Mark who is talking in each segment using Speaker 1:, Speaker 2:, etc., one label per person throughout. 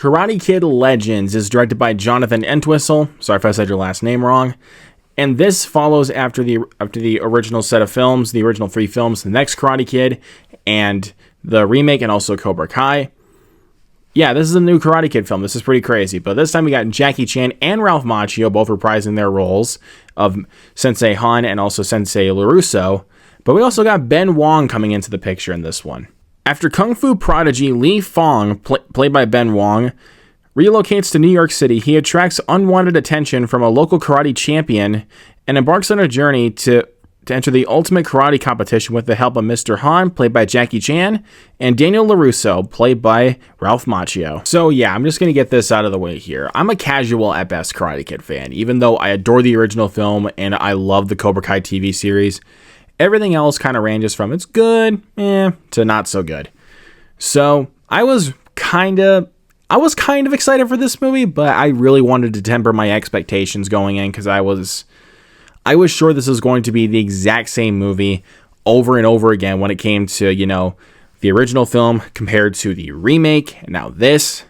Speaker 1: Karate Kid Legends is directed by Jonathan Entwistle. Sorry if I said your last name wrong. And this follows after the original set of films, the original 3 films, the next Karate Kid, and the remake, and also Cobra Kai. Yeah, this is a new Karate Kid film. This is pretty crazy. But this time we got Jackie Chan and Ralph Macchio both reprising their roles of Sensei Han and also Sensei LaRusso. But we also got Ben Wang coming into the picture in this one. After Kung Fu prodigy Li Fong, played by Ben Wang, relocates to New York City, he attracts unwanted attention from a local karate champion and embarks on a journey to enter the ultimate karate competition with the help of Mr. Han, played by Jackie Chan, and Daniel LaRusso, played by Ralph Macchio. So yeah, I'm just going to get this out of the way here. I'm a casual at best Karate Kid fan, even though I adore the original film and I love the Cobra Kai TV series. Everything else kind of ranges from it's good, to not so good. So I was kind of excited for this movie, but I really wanted to temper my expectations going in because I was sure this was going to be the exact same movie over and over again when it came to, the original film compared to the remake, and now this.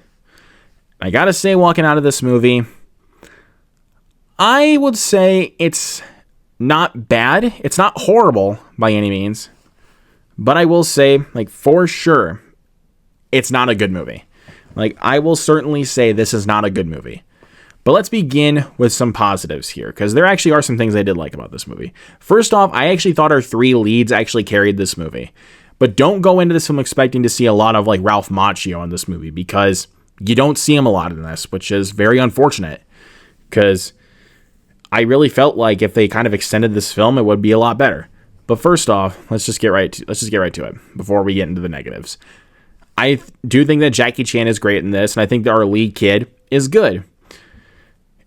Speaker 1: I gotta say, walking out of this movie, I would say it's not bad. It's not horrible by any means, but I will say, for sure, it's not a good movie. I will certainly say this is not a good movie. But let's begin with some positives here, because there actually are some things I did like about this movie. First off, I actually thought our 3 leads actually carried this movie. But don't go into this film expecting to see a lot of Ralph Macchio in this movie, because you don't see him a lot in this, which is very unfortunate. Because I really felt like if they kind of extended this film, it would be a lot better. But first off, let's just get right to it before we get into the negatives. I do think that Jackie Chan is great in this, and I think that our lead kid is good.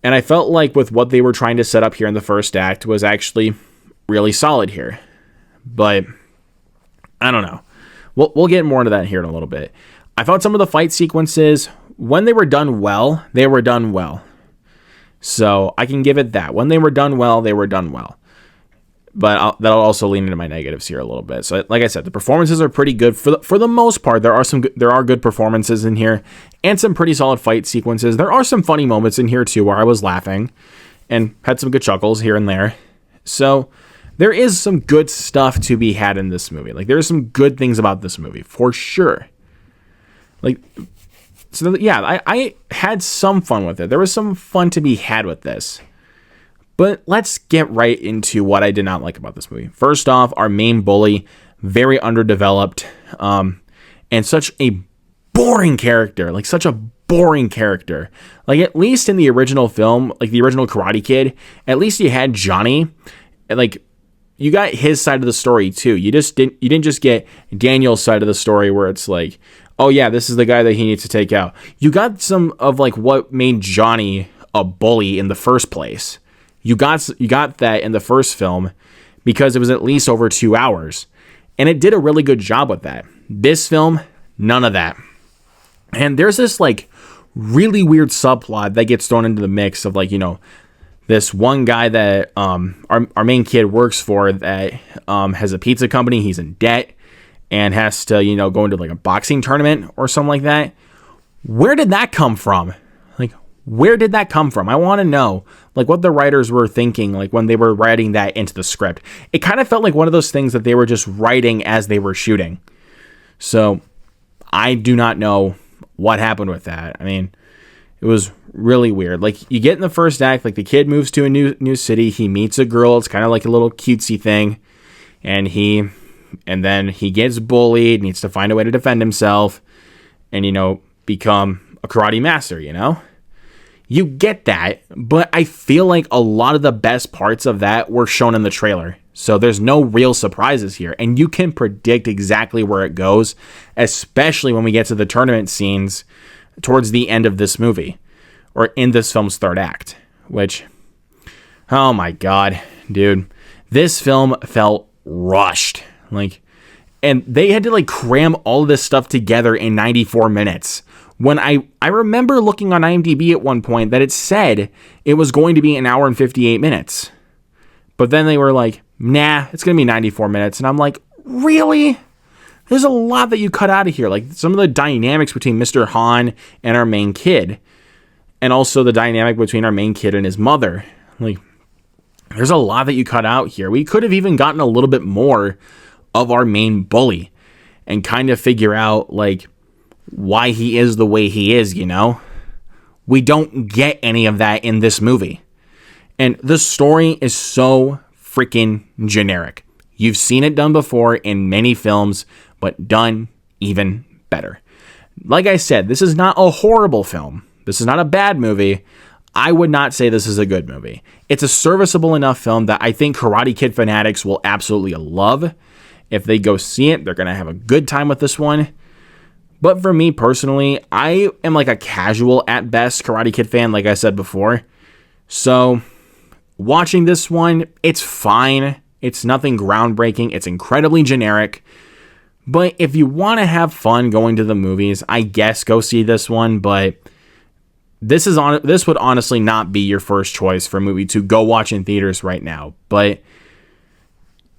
Speaker 1: And I felt like with what they were trying to set up here in the first act was actually really solid here. But I don't know. We'll get more into that here in a little bit. I thought some of the fight sequences, when they were done well, they were done well. So I can give it that. When they were done well, they were done well. But that'll also lean into my negatives here a little bit. So like I said, the performances are pretty good. For the most part, there are good performances in here and some pretty solid fight sequences. There are some funny moments in here too where I was laughing and had some good chuckles here and there. So there is some good stuff to be had in this movie. There's some good things about this movie for sure. I had some fun with it. There was some fun to be had with this. But let's get right into what I did not like about this movie. First off, our main bully, very underdeveloped, and such a boring character. Such a boring character. At least in the original film, the original Karate Kid, at least you had Johnny, and you got his side of the story too. You didn't just get Daniel's side of the story where it's oh yeah, this is the guy that he needs to take out. You got some of what made Johnny a bully in the first place. You got that in the first film because it was at least over 2 hours. And it did a really good job with that. This film, none of that. And there's this really weird subplot that gets thrown into the mix of this one guy that our main kid works for that has a pizza company. He's in debt and has to, go into a boxing tournament or something like that. Where did that come from? Where did that come from? I want to know, what the writers were thinking, when they were writing that into the script. It kind of felt like one of those things that they were just writing as they were shooting. So, I do not know what happened with that. I mean, it was really weird. You get in the first act, the kid moves to a new city. He meets a girl. It's kind of like a little cutesy thing. And then he gets bullied, needs to find a way to defend himself and, become a karate master, You get that, but I feel like a lot of the best parts of that were shown in the trailer. So there's no real surprises here, and you can predict exactly where it goes, especially when we get to the tournament scenes towards the end of this movie, or in this film's third act, which, oh my god, dude, this film felt rushed. And they had to cram all of this stuff together in 94 minutes. When I remember looking on IMDb at one point that it said it was going to be an hour and 58 minutes. But then they were nah, it's going to be 94 minutes. And I'm really? There's a lot that you cut out of here. Like some of the dynamics between Mr. Han and our main kid. And also the dynamic between our main kid and his mother. Like, there's a lot that you cut out here. We could have even gotten a little bit more of our main bully. And kind of figure out, like, why he is the way he is, you know? We don't get any of that in this movie. And the story is so freaking generic. You've seen it done before in many films, but done even better. Like I said, this is not a horrible film. This is not a bad movie. I would not say this is a good movie. It's a serviceable enough film that I think Karate Kid fanatics will absolutely love. If they go see it, they're going to have a good time with this one. But for me personally, I am like a casual at best Karate Kid fan, like I said before. So watching this one, it's fine. It's nothing groundbreaking. It's incredibly generic. But if you want to have fun going to the movies, I guess go see this one. But this would honestly not be your first choice for a movie to go watch in theaters right now. But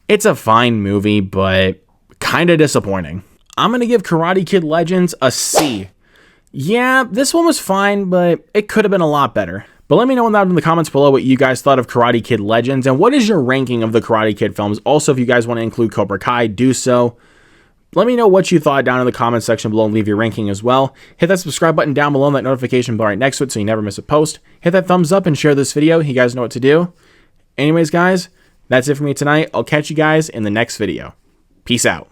Speaker 1: it's a fine movie, but kind of disappointing. I'm going to give Karate Kid Legends a C. Yeah, this one was fine, but it could have been a lot better. But let me know down in the comments below what you guys thought of Karate Kid Legends and what is your ranking of the Karate Kid films. Also, if you guys want to include Cobra Kai, do so. Let me know what you thought down in the comments section below and leave your ranking as well. Hit that subscribe button down below and that notification bell right next to it so you never miss a post. Hit that thumbs up and share this video. You guys know what to do. Anyways, guys, that's it for me tonight. I'll catch you guys in the next video. Peace out.